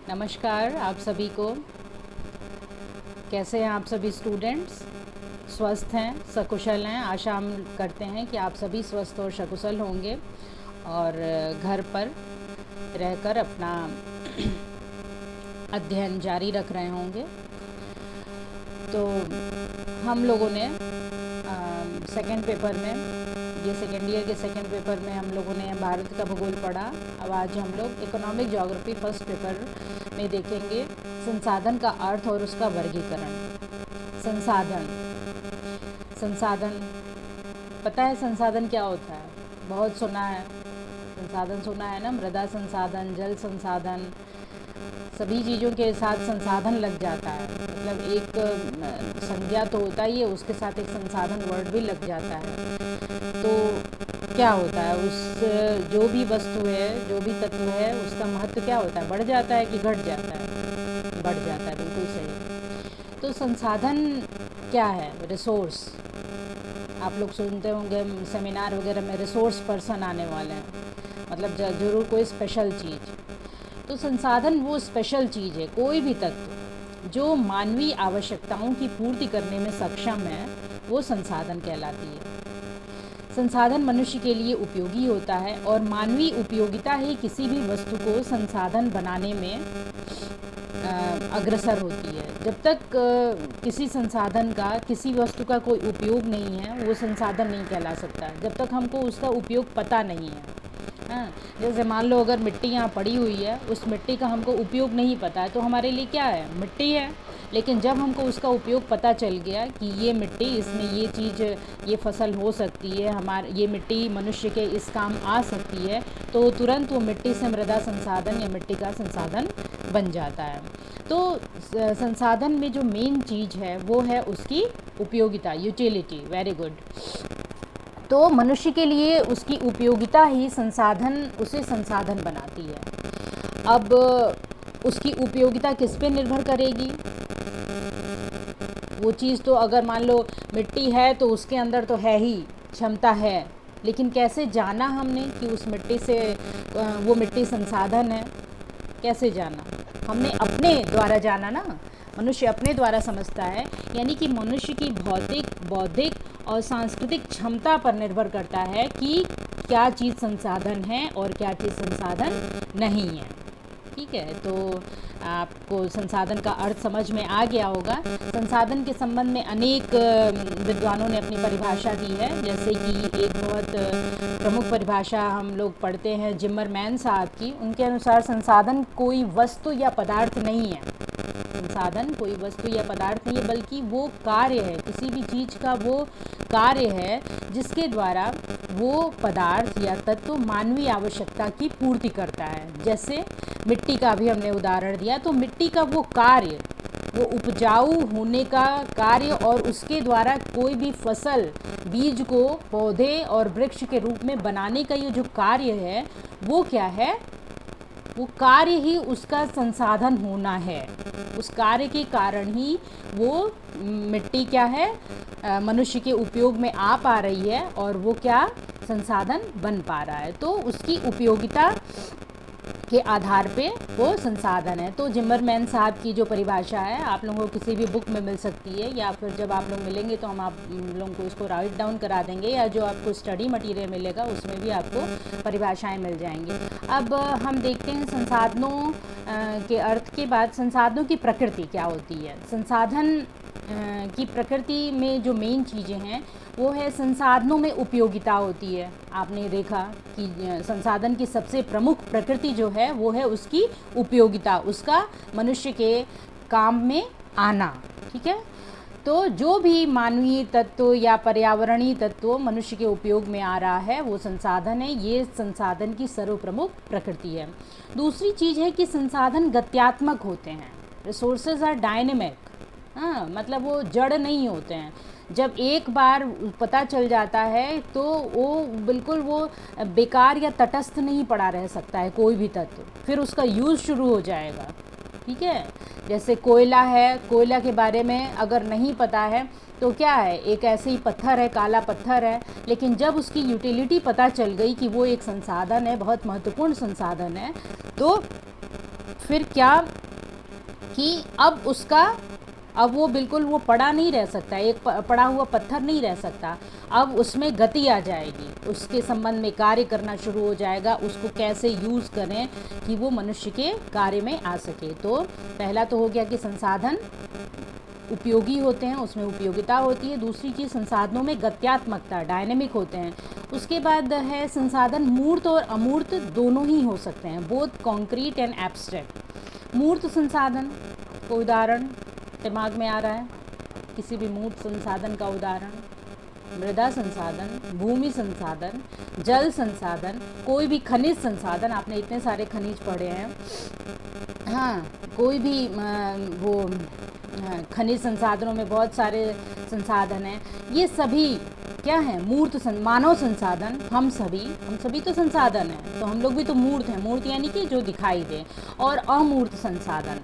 नमस्कार आप सभी को। कैसे हैं आप सभी स्टूडेंट्स? स्वस्थ हैं, सकुशल हैं? आशा हम करते हैं कि आप सभी स्वस्थ और सकुशल होंगे और घर पर रहकर अपना अध्ययन जारी रख रहे होंगे। तो हम लोगों ने सेकेंड पेपर में, ये सेकेंड ईयर के सेकेंड पेपर में हम लोगों ने भारत का भूगोल पढ़ा। अब आज हम लोग इकोनॉमिक ज्योग्राफी फर्स्ट पेपर में देखेंगे संसाधन का अर्थ और उसका वर्गीकरण। संसाधन पता है संसाधन क्या होता है? बहुत सुना है, संसाधन सुना है ना। मृदा संसाधन, जल संसाधन, सभी चीज़ों के साथ संसाधन लग जाता है। मतलब एक संज्ञा तो होता ही है, उसके साथ एक संसाधन वर्ड भी लग जाता है। तो क्या होता है, उस जो भी वस्तु है, जो भी तत्व है, उसका महत्व क्या होता है? बढ़ जाता है कि घट जाता है? बढ़ जाता है, बिल्कुल सही। तो संसाधन क्या है? रिसोर्स। आप लोग सुनते होंगे सेमिनार वगैरह में रिसोर्स पर्सन आने वाले हैं, मतलब जरूर कोई स्पेशल चीज़। तो संसाधन वो स्पेशल चीज़ है, कोई भी तत्व जो मानवीय आवश्यकताओं की पूर्ति करने में सक्षम है, वो संसाधन कहलाती है। संसाधन मनुष्य के लिए उपयोगी होता है और मानवीय उपयोगिता ही किसी भी वस्तु को संसाधन बनाने में अग्रसर होती है। जब तक किसी संसाधन का, किसी वस्तु का कोई उपयोग नहीं है, वो संसाधन नहीं कहला सकता जब तक हमको उसका उपयोग पता नहीं है। हाँ, जैसे मान लो अगर मिट्टी यहाँ पड़ी हुई है, उस मिट्टी का हमको उपयोग नहीं पता है, तो हमारे लिए क्या है? मिट्टी है। लेकिन जब हमको उसका उपयोग पता चल गया कि ये मिट्टी, इसमें ये चीज़, ये फसल हो सकती है, ये मिट्टी मनुष्य के इस काम आ सकती है, तो तुरंत वो मिट्टी से मृदा संसाधन या मिट्टी का संसाधन बन जाता है। तो संसाधन में जो मेन चीज़ है वो है उसकी उपयोगिता, यूटिलिटी। Very good. तो मनुष्य के लिए उसकी उपयोगिता ही उसे संसाधन बनाती है। अब उसकी उपयोगिता किस पे निर्भर करेगी? वो चीज़ तो अगर मान लो मिट्टी है तो उसके अंदर तो है ही, क्षमता है, लेकिन कैसे जाना हमने कि उस मिट्टी से वो मिट्टी संसाधन है? कैसे जाना? हमने अपने द्वारा जाना ना। मनुष्य अपने द्वारा समझता है, यानी कि मनुष्य की भौतिक, बौद्धिक और सांस्कृतिक क्षमता पर निर्भर करता है कि क्या चीज़ संसाधन है और क्या चीज़ संसाधन नहीं है। ठीक है, तो आपको संसाधन का अर्थ समझ में आ गया होगा। संसाधन के संबंध में अनेक विद्वानों ने अपनी परिभाषा दी है, जैसे कि एक बहुत प्रमुख परिभाषा हम लोग पढ़ते हैं जिमरमैन साहब की। उनके अनुसार संसाधन कोई वस्तु या पदार्थ नहीं है। संसाधन कोई वस्तु या पदार्थ नहीं है, बल्कि वो कार्य है, किसी भी चीज़ का वो कार्य है जिसके द्वारा वो पदार्थ या तत्व मानवीय आवश्यकता की पूर्ति करता है। जैसे मिट्टी का भी हमने उदाहरण दिया, तो मिट्टी का वो कार्य, वो उपजाऊ होने का कार्य और उसके द्वारा कोई भी फसल, बीज को पौधे और वृक्ष के रूप में बनाने का ये जो कार्य है, वो क्या है? वो कार्य ही उसका संसाधन होना है। उस कार्य के कारण ही वो मिट्टी क्या है, मनुष्य के उपयोग में आ पा रही है और वो क्या संसाधन बन पा रहा है। तो उसकी उपयोगिता के आधार पे वो संसाधन है। तो जिमरमैन साहब की जो परिभाषा है आप लोगों को किसी भी बुक में मिल सकती है, या फिर जब आप लोग मिलेंगे तो हम आप लोगों को इसको राइट डाउन करा देंगे, या जो आपको स्टडी मटेरियल मिलेगा उसमें भी आपको परिभाषाएं मिल जाएंगी। अब हम देखते हैं संसाधनों के अर्थ के बाद संसाधनों की प्रकृति क्या होती है। संसाधन की प्रकृति में जो मेन चीज़ें हैं वो है, संसाधनों में उपयोगिता होती है। आपने देखा कि संसाधन की सबसे प्रमुख प्रकृति जो है वो है उसकी उपयोगिता, उसका मनुष्य के काम में आना। ठीक है, तो जो भी मानवीय तत्व या पर्यावरणीय तत्व मनुष्य के उपयोग में आ रहा है वो संसाधन है। ये संसाधन की सर्वप्रमुख प्रकृति है। दूसरी चीज़ है कि संसाधन गत्यात्मक होते हैं। Resources are dynamic. हाँ, मतलब वो जड़ नहीं होते हैं। जब एक बार पता चल जाता है तो वो बिल्कुल वो बेकार या तटस्थ नहीं पड़ा रह सकता है कोई भी तत्व, फिर उसका यूज़ शुरू हो जाएगा। ठीक है, जैसे कोयला है, कोयला के बारे में अगर नहीं पता है तो क्या है, एक ऐसे ही पत्थर है, काला पत्थर है, लेकिन जब उसकी यूटिलिटी पता चल गई कि वो एक संसाधन है, बहुत महत्वपूर्ण संसाधन है, तो फिर क्या कि अब वो बिल्कुल वो पड़ा नहीं रह सकता, एक पड़ा हुआ पत्थर नहीं रह सकता, अब उसमें गति आ जाएगी, उसके संबंध में कार्य करना शुरू हो जाएगा, उसको कैसे यूज़ करें कि वो मनुष्य के कार्य में आ सके। तो पहला तो हो गया कि संसाधन उपयोगी होते हैं, उसमें उपयोगिता होती है। दूसरी चीज़, संसाधनों में गत्यात्मकता, डायनेमिक होते हैं। उसके बाद है संसाधन मूर्त और अमूर्त दोनों ही हो सकते हैं, बोथ कॉन्क्रीट एंड एब्स्ट्रैक्ट। मूर्त संसाधन को उदाहरण दिमाग में आ रहा है, किसी भी मूर्त संसाधन का उदाहरण, मृदा संसाधन, भूमि संसाधन, जल संसाधन, कोई भी खनिज संसाधन, आपने इतने सारे खनिज पढ़े हैं, हाँ, कोई भी वो खनिज संसाधनों में बहुत सारे संसाधन हैं, ये सभी क्या है, मूर्त मानव संसाधन। हम सभी तो संसाधन हैं, तो हम लोग भी तो मूर्त हैं। मूर्त यानी कि जो दिखाई दे। और अमूर्त संसाधन,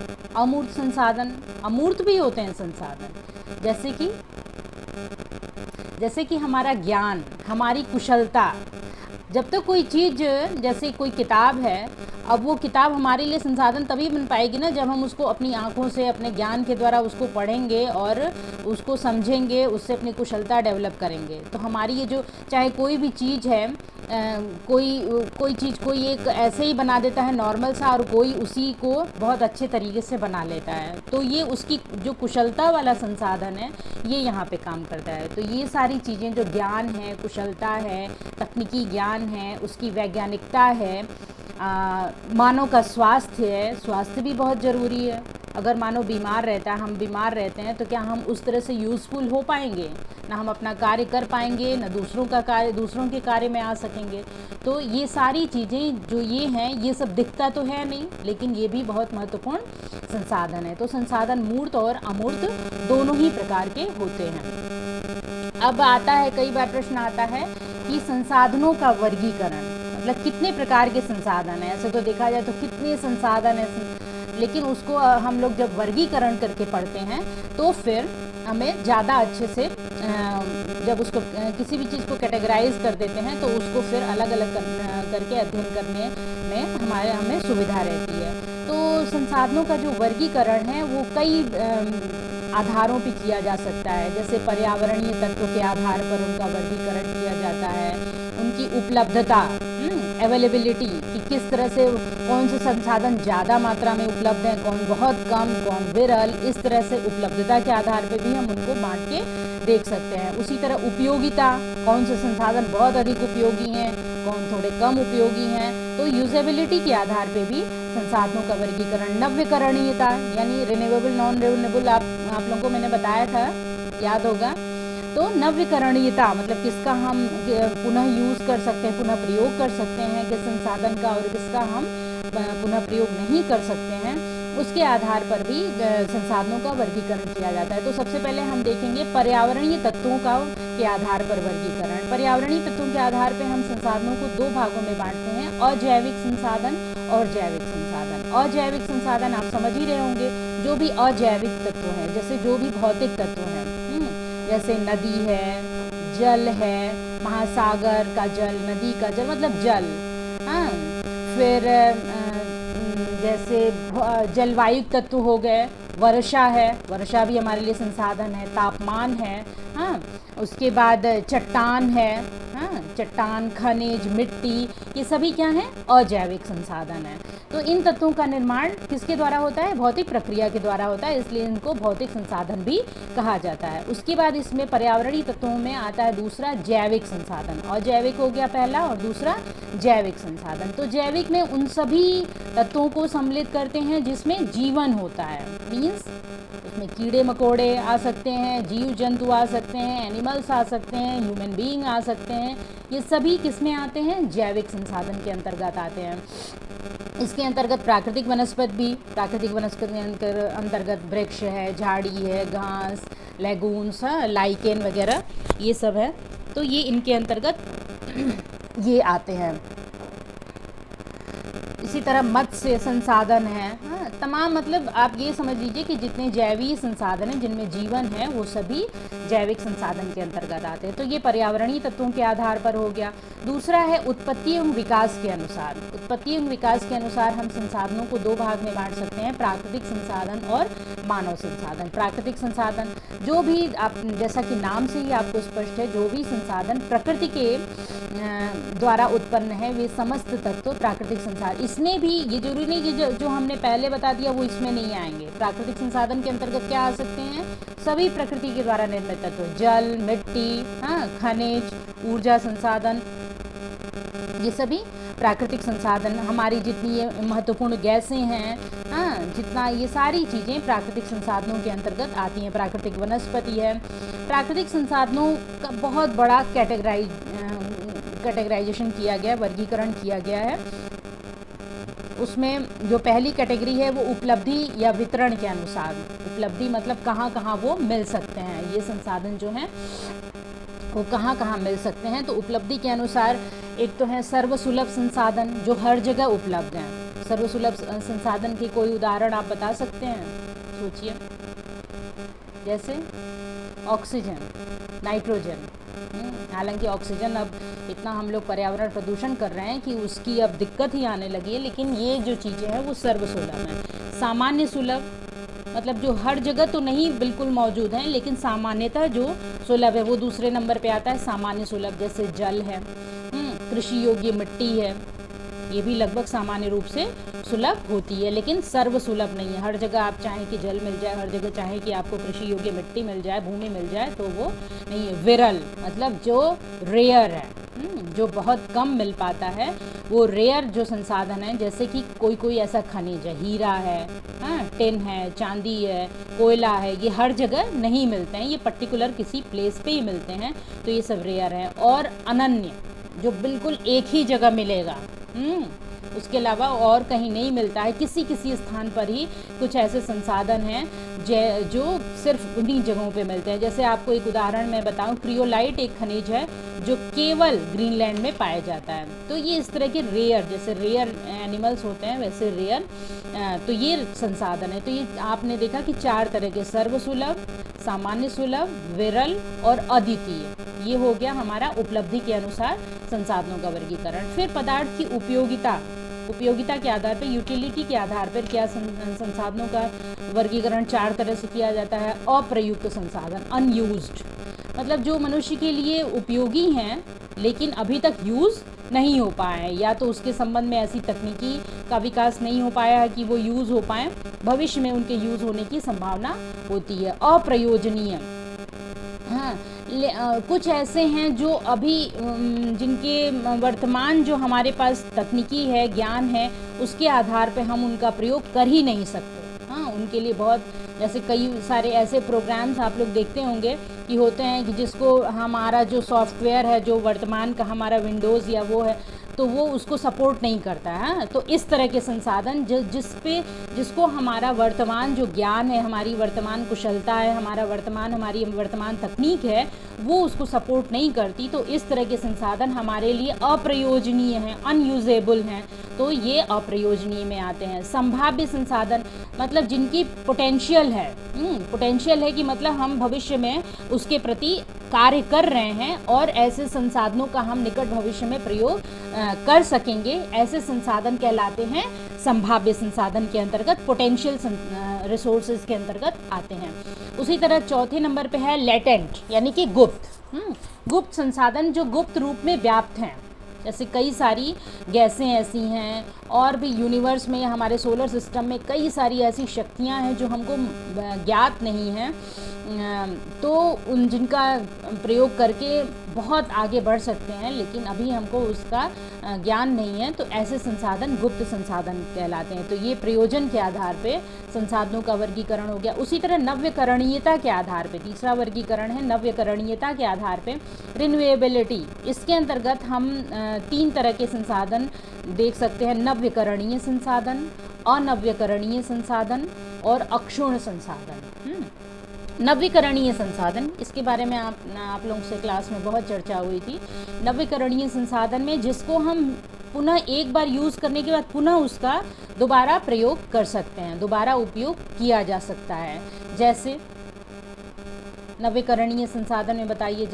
अमूर्त भी होते हैं संसाधन, जैसे कि हमारा ज्ञान, हमारी कुशलता। जब तक कोई चीज़, जैसे कोई किताब है, अब वो किताब हमारे लिए संसाधन तभी बन पाएगी ना जब हम उसको अपनी आँखों से, अपने ज्ञान के द्वारा उसको पढ़ेंगे और उसको समझेंगे, उससे अपनी कुशलता डेवलप करेंगे। तो हमारी ये जो, चाहे कोई भी चीज़ है, कोई चीज़ कोई एक ऐसे ही बना देता है नॉर्मल सा, और कोई उसी को बहुत अच्छे तरीके से बना लेता है, तो ये उसकी जो कुशलता वाला संसाधन है ये यहाँ पे काम करता है। तो ये सारी चीज़ें जो ज्ञान है, कुशलता है, तकनीकी ज्ञान है, उसकी वैज्ञानिकता है, मानव का स्वास्थ्य भी बहुत ज़रूरी है। अगर मानव बीमार रहता है, हम बीमार रहते हैं, तो क्या हम उस तरह से यूज़फुल हो पाएंगे? ना हम अपना कार्य कर पाएंगे, ना दूसरों के कार्य में आ सकेंगे। तो ये सारी चीज़ें जो ये हैं, ये सब दिखता तो है नहीं, लेकिन ये भी बहुत महत्वपूर्ण संसाधन है। तो संसाधन मूर्त और अमूर्त दोनों ही प्रकार के होते हैं। अब आता है, कई बार प्रश्न आता है कि संसाधनों का वर्गीकरण, मतलब कितने प्रकार के संसाधन हैं। ऐसे तो देखा जाए तो कितने संसाधन हैं, लेकिन उसको हम लोग जब वर्गीकरण करके पढ़ते हैं तो फिर हमें ज़्यादा अच्छे से, जब उसको किसी भी चीज़ को कैटेगराइज कर देते हैं तो उसको फिर अलग अलग करके अध्ययन करने में हमें सुविधा रहती है। तो संसाधनों का जो वर्गीकरण है वो कई आधारों पे किया जा सकता है। जैसे पर्यावरणीय तत्व के आधार पर उनका वर्गीकरण किया जाता है, उनकी उपलब्धता, अवेलेबिलिटी, कि किस तरह से कौन से संसाधन ज़्यादा मात्रा में उपलब्ध हैं, कौन बहुत कम, कौन विरल, इस तरह से उपलब्धता के आधार पे भी हम उनको बांट के देख सकते हैं। उसी तरह उपयोगिता, कौन से संसाधन बहुत अधिक उपयोगी हैं, कौन थोड़े कम उपयोगी हैं। तो यूजेबिलिटी के आधार पे भी संसाधनों का वर्गीकरण। नवीकरणीयता यानी रिन्यूएबल, नॉन रिन्यूएबल, आप लोगों को मैंने बताया था, याद होगा। तो नवीकरणीयता मतलब किसका हम पुनः यूज़ कर सकते हैं, पुनः प्रयोग कर सकते हैं किस संसाधन का, और किसका हम पुनः प्रयोग नहीं कर सकते हैं, उसके आधार पर भी संसाधनों का वर्गीकरण किया जाता है। तो सबसे पहले हम देखेंगे पर्यावरणीय तत्वों के आधार पर वर्गीकरण। पर्यावरणीय तत्वों के आधार पर हम संसाधनों को दो भागों में बांटते हैं, अजैविक संसाधन और जैविक संसाधन। अजैविक संसाधन आप समझ ही रहे होंगे, जो भी अजैविक तत्व हैं, जैसे जो भी भौतिक तत्व हैं, जैसे नदी है, जल है, महासागर का जल, नदी का जल मतलब जल, हाँ, फिर जैसे जलवायु तत्व हो गए, वर्षा है, वर्षा भी हमारे लिए संसाधन है, तापमान है, हाँ, उसके बाद चट्टान है, हाँ, चट्टान, खनिज, मिट्टी, ये सभी क्या हैं, अजैविक संसाधन है। तो इन तत्वों का निर्माण किसके द्वारा होता है, भौतिक प्रक्रिया के द्वारा होता है, इसलिए इनको भौतिक संसाधन भी कहा जाता है। उसके बाद इसमें पर्यावरणीय तत्वों में आता है दूसरा जैविक संसाधन। अजैविक हो गया पहला, और दूसरा जैविक संसाधन। तो जैविक में उन सभी तत्वों को सम्मिलित करते हैं जिसमें जीवन होता है, मीन्स उसमें कीड़े मकोड़े आ सकते हैं, जीव जंतु आ सकते हैं, एनिमल्स आ सकते हैं, ह्यूमन बीइंग आ सकते हैं। ये सभी किसमें आते हैं, जैविक संसाधन के अंतर्गत आते हैं। इसके अंतर्गत प्राकृतिक वनस्पति के अंतर्गत वृक्ष है, झाड़ी है, घास, लेगून्स, लाइकेन वगैरह ये सब है, तो ये इनके अंतर्गत ये आते हैं। इसी तरह मत्स्य संसाधन है, तमाम, मतलब आप ये समझ लीजिए कि जितने जैवीय संसाधन हैं जिनमें जीवन है वो सभी जैविक संसाधन के अंतर्गत आते हैं। तो ये पर्यावरणीय तत्वों के आधार पर हो गया। दूसरा है उत्पत्ति एवं विकास के अनुसार। उत्पत्ति एवं विकास के अनुसार हम संसाधनों को दो भाग में बांट सकते हैं, प्राकृतिक संसाधन और मानव संसाधन। प्राकृतिक संसाधन जो भी आप, जैसा कि नाम से ही आपको स्पष्ट है, जो भी संसाधन प्रकृति के द्वारा उत्पन्न है वे समस्त तत्व प्राकृतिक संसाधन। इसमें भी ये जरूरी नहीं कि जो हमने पहले बता दिया वो इसमें नहीं आएंगे। प्राकृतिक संसाधन के अंतर्गत क्या आ सकते हैं? सभी प्रकृति के द्वारा निर्मित तत्व, जल, मिट्टी, खनिज, ऊर्जा संसाधन, ये सभी प्राकृतिक संसाधन। हमारी जितनी ये महत्वपूर्ण गैसें हैं, जितना ये सारी चीज़ें प्राकृतिक संसाधनों के अंतर्गत आती हैं। प्राकृतिक वनस्पति है। प्राकृतिक संसाधनों का बहुत बड़ा कैटेगराइजेशन किया गया, वर्गीकरण किया गया है। उसमें जो पहली कैटेगरी है वो उपलब्धि या वितरण के अनुसार। उपलब्धि मतलब कहाँ कहाँ वो मिल सकते हैं, ये संसाधन जो हैं वो कहाँ कहाँ मिल सकते हैं। तो उपलब्धि के अनुसार एक तो है सर्वसुलभ संसाधन जो हर जगह उपलब्ध हैं। सर्वसुलभ संसाधन के कोई उदाहरण आप बता सकते हैं? सोचिए, जैसे ऑक्सीजन, नाइट्रोजन। हालांकि ऑक्सीजन अब इतना हम लोग पर्यावरण प्रदूषण कर रहे हैं कि उसकी अब दिक्कत ही आने लगी है, लेकिन ये जो चीज़ें हैं वो सर्वसुलभ हैं। सामान्य सुलभ मतलब जो हर जगह तो नहीं बिल्कुल मौजूद हैं, लेकिन सामान्यतः जो सुलभ है वो दूसरे नंबर पे आता है, सामान्य सुलभ। जैसे जल है, कृषि योग्य मिट्टी है, ये भी लगभग सामान्य रूप से सुलभ होती है, लेकिन सर्वसुलभ नहीं है। हर जगह आप चाहें कि जल मिल जाए, हर जगह चाहें कि आपको कृषि योग्य मिट्टी मिल जाए, भूमि मिल जाए, तो वो नहीं है। विरल मतलब जो रेयर है, जो बहुत कम मिल पाता है, वो रेयर जो संसाधन है। जैसे कि कोई ऐसा खनिज है, हीरा है, टिन है, चांदी है, कोयला है, ये हर जगह नहीं मिलते हैं, ये पर्टिकुलर किसी प्लेस पे ही मिलते हैं, तो ये सब रेयर है। और अनन्य जो बिल्कुल एक ही जगह मिलेगा, उसके अलावा और कहीं नहीं मिलता है, किसी स्थान पर ही कुछ ऐसे संसाधन हैं जो सिर्फ उन्हीं जगहों पे मिलते हैं। जैसे आपको एक उदाहरण मैं बताऊं, क्रियोलाइट एक खनिज है जो केवल ग्रीनलैंड में पाया जाता है। तो ये इस तरह के रेयर, जैसे रेयर एनिमल्स होते हैं वैसे रेयर तो ये संसाधन है। तो ये आपने देखा कि 4 तरह के, सर्वसुलभ, सामान्य सुलभ, विरल और अद्वितीय। ये हो गया हमारा उपलब्धि के अनुसार संसाधनों का वर्गीकरण। फिर पदार्थ की उपयोगिता के आधार पर, यूटिलिटी के आधार पर क्या संसाधनों का वर्गीकरण 4 तरह से किया जाता है। अप्रयुक्त संसाधन, अनयूज्ड, मतलब जो मनुष्य के लिए उपयोगी हैं लेकिन अभी तक यूज़ नहीं हो पाए हैं, या तो उसके संबंध में ऐसी तकनीकी का विकास नहीं हो पाया है कि वो यूज़ हो पाए, भविष्य में उनके यूज़ होने की संभावना होती है। अप्रयोजनीय, कुछ ऐसे हैं जो अभी जिनके वर्तमान जो हमारे पास तकनीकी है, ज्ञान है, उसके आधार पे हम उनका प्रयोग कर ही नहीं सकते। उनके लिए बहुत, जैसे कई सारे ऐसे प्रोग्राम्स आप लोग देखते होंगे कि होते हैं कि जिसको हमारा जो सॉफ्टवेयर है, जो वर्तमान का हमारा विंडोज़ या वो है, तो वो उसको सपोर्ट नहीं करता है। तो इस तरह के संसाधन जिसको हमारा वर्तमान जो ज्ञान है, हमारी वर्तमान कुशलता है, हमारी वर्तमान तकनीक है, वो उसको सपोर्ट नहीं करती, तो इस तरह के संसाधन हमारे लिए अप्रयोजनीय हैं, अनयूजेबल हैं, तो ये अप्रयोजनीय में आते हैं। संभाव्य संसाधन मतलब जिनकी पोटेंशियल है कि मतलब हम भविष्य में उसके प्रति कार्य कर रहे हैं और ऐसे संसाधनों का हम निकट भविष्य में प्रयोग कर सकेंगे, ऐसे संसाधन कहलाते हैं संभाव्य संसाधन के अंतर्गत, पोटेंशियल रिसोर्सेज के अंतर्गत आते हैं। उसी तरह चौथे नंबर पे है लेटेंट, यानी कि गुप्त संसाधन जो गुप्त रूप में व्याप्त हैं। जैसे कई सारी गैसें ऐसी हैं और भी यूनिवर्स में, हमारे सोलर सिस्टम में कई सारी ऐसी शक्तियां हैं जो हमको ज्ञात नहीं हैं, तो उन जिनका प्रयोग करके बहुत आगे बढ़ सकते हैं, लेकिन अभी हमको उसका ज्ञान नहीं है, तो ऐसे संसाधन गुप्त संसाधन कहलाते हैं। तो ये प्रयोजन के आधार पे संसाधनों का वर्गीकरण हो गया। उसी तरह नव्यकरणीयता के आधार पे तीसरा वर्गीकरण है नव्यकरणीयता के आधार पे रिन्यूएबिलिटी। इसके अंतर्गत हम 3 तरह के संसाधन देख सकते हैं, नव्यकरणीय संसाधन, अनव्यकरणीय संसाधन और अक्षुण्ण संसाधन। नवीकरणीय संसाधन, इसके बारे में आप लोगों से क्लास में बहुत चर्चा हुई थी। नवीकरणीय संसाधन में जिसको हम पुनः एक बार यूज़ करने के बाद पुनः उसका दोबारा प्रयोग कर सकते हैं, दोबारा उपयोग किया जा सकता है। जैसे नवीकरणीय संसाधन में बताइए,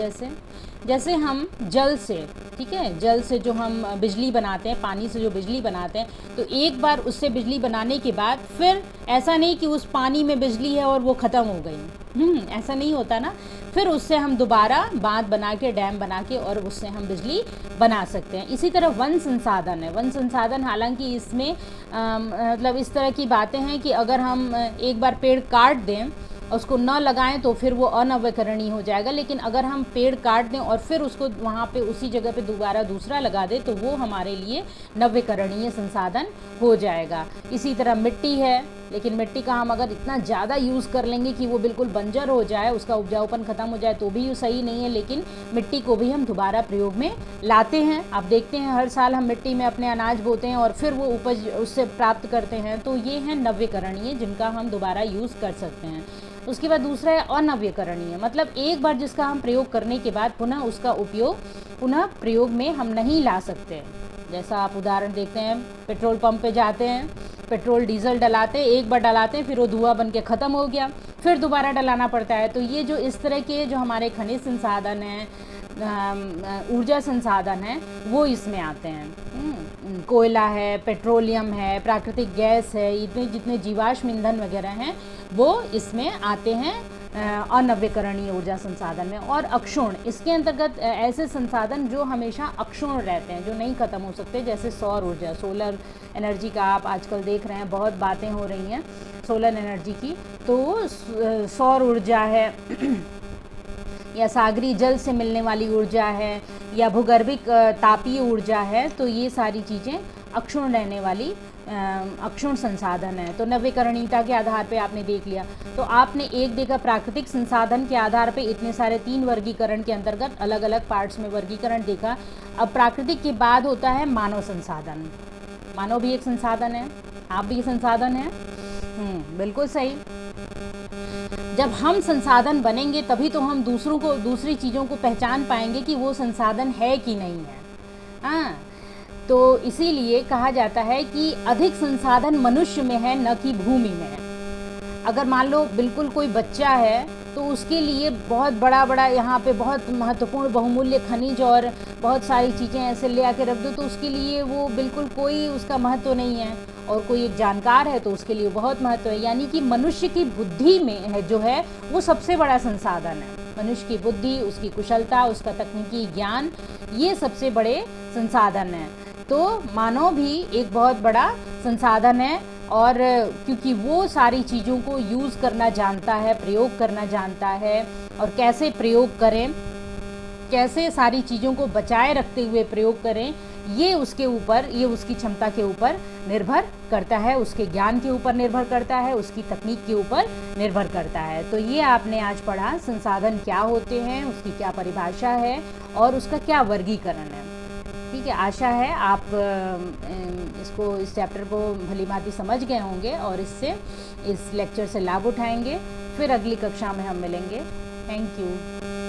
जैसे हम जल से, ठीक है, जल से जो हम बिजली बनाते हैं, पानी से जो बिजली बनाते हैं, तो एक बार उससे बिजली बनाने के बाद फिर ऐसा नहीं कि उस पानी में बिजली है और वो ख़त्म हो गई, ऐसा नहीं होता ना। फिर उससे हम दोबारा बांध बना के, डैम बना के, और उससे हम बिजली बना सकते हैं। इसी तरह वन संसाधन है। वन संसाधन, हालांकि इसमें मतलब इस तरह की बातें हैं कि अगर हम एक बार पेड़ काट दें, उसको न लगाएं तो फिर वो अनवीकरणीय हो जाएगा, लेकिन अगर हम पेड़ काट दें और फिर उसको वहाँ पे उसी जगह पे दोबारा दूसरा लगा दें तो वो हमारे लिए नवीकरणीय संसाधन हो जाएगा। इसी तरह मिट्टी है, लेकिन मिट्टी का हम अगर इतना ज़्यादा यूज़ कर लेंगे कि वो बिल्कुल बंजर हो जाए, उसका उपजाऊपन ख़त्म हो जाए, तो भी सही नहीं है। लेकिन मिट्टी को भी हम दोबारा प्रयोग में लाते हैं। आप देखते हैं हर साल हम मिट्टी में अपने अनाज बोते हैं और फिर वो उपज उससे प्राप्त करते हैं, तो ये हैं नवीकरणीय, जिनका हम दोबारा यूज़ कर सकते हैं। उसके बाद दूसरा है अनवीकरणीय, मतलब एक बार जिसका हम प्रयोग करने के बाद पुनः उसका उपयोग पुनः प्रयोग में हम नहीं ला सकते। जैसा आप उदाहरण देखते हैं, पेट्रोल पंप पे जाते हैं, पेट्रोल डीजल डलाते हैं, एक बार डलाते हैं, फिर वो धुआं बन के ख़त्म हो गया, फिर दोबारा डलाना पड़ता है। तो ये जो इस तरह के जो हमारे खनिज संसाधन हैं, ऊर्जा संसाधन हैं, वो इसमें आते हैं। कोयला है, पेट्रोलियम है, प्राकृतिक गैस है, इतने जितने जीवाश्म ईंधन वगैरह हैं वो इसमें आते हैं अनवीकरणीय ऊर्जा संसाधन में। और अक्षुण, इसके अंतर्गत ऐसे संसाधन जो हमेशा अक्षुण रहते हैं, जो नहीं ख़त्म हो सकते, जैसे सौर ऊर्जा, सोलर एनर्जी का आप आजकल देख रहे हैं, बहुत बातें हो रही हैं सोलर एनर्जी की। तो सौर ऊर्जा है या सागरी जल से मिलने वाली ऊर्जा है या भूगर्भिक तापीय ऊर्जा है, तो ये सारी चीज़ें अक्षुण रहने वाली अक्षुण संसाधन है। तो नवीकरणीयता के आधार पे आपने देख लिया। तो आपने एक देखा प्राकृतिक संसाधन के आधार पे इतने सारे 3 वर्गीकरण के अंतर्गत अलग अलग पार्ट्स में वर्गीकरण देखा। अब प्राकृतिक के बाद होता है मानव संसाधन। मानव भी एक संसाधन है, आप भी संसाधन है। बिल्कुल सही। जब हम संसाधन बनेंगे तभी तो हम दूसरों को, दूसरी चीज़ों को पहचान पाएंगे कि वो संसाधन है कि नहीं है। हाँ, तो इसीलिए कहा जाता है कि अधिक संसाधन मनुष्य में है, न कि भूमि में है। अगर मान लो बिल्कुल कोई बच्चा है तो उसके लिए बहुत बड़ा यहाँ पे बहुत महत्वपूर्ण बहुमूल्य खनिज और बहुत सारी चीज़ें ऐसे ले आके रख दो तो उसके लिए वो बिल्कुल कोई उसका महत्व नहीं है। और कोई एक जानकार है तो उसके लिए बहुत महत्व है। यानी कि मनुष्य की बुद्धि में है जो है वो सबसे बड़ा संसाधन है। मनुष्य की बुद्धि, उसकी कुशलता, उसका तकनीकी ज्ञान, ये सबसे बड़े संसाधन हैं। तो मानव भी एक बहुत बड़ा संसाधन है, और क्योंकि वो सारी चीज़ों को यूज़ करना जानता है, प्रयोग करना जानता है, और कैसे प्रयोग करें, कैसे सारी चीज़ों को बचाए रखते हुए प्रयोग करें, ये उसके ऊपर, ये उसकी क्षमता के ऊपर निर्भर करता है, उसके ज्ञान के ऊपर निर्भर करता है, उसकी तकनीक के ऊपर निर्भर करता है। तो ये आपने आज पढ़ा, संसाधन क्या होते हैं, उसकी क्या परिभाषा है और उसका क्या वर्गीकरण है। ठीक है, आशा है आप इसको, इस चैप्टर को भली भांति समझ गए होंगे और इससे, इस लेक्चर से लाभ उठाएंगे। फिर अगली कक्षा में हम मिलेंगे। Thank you.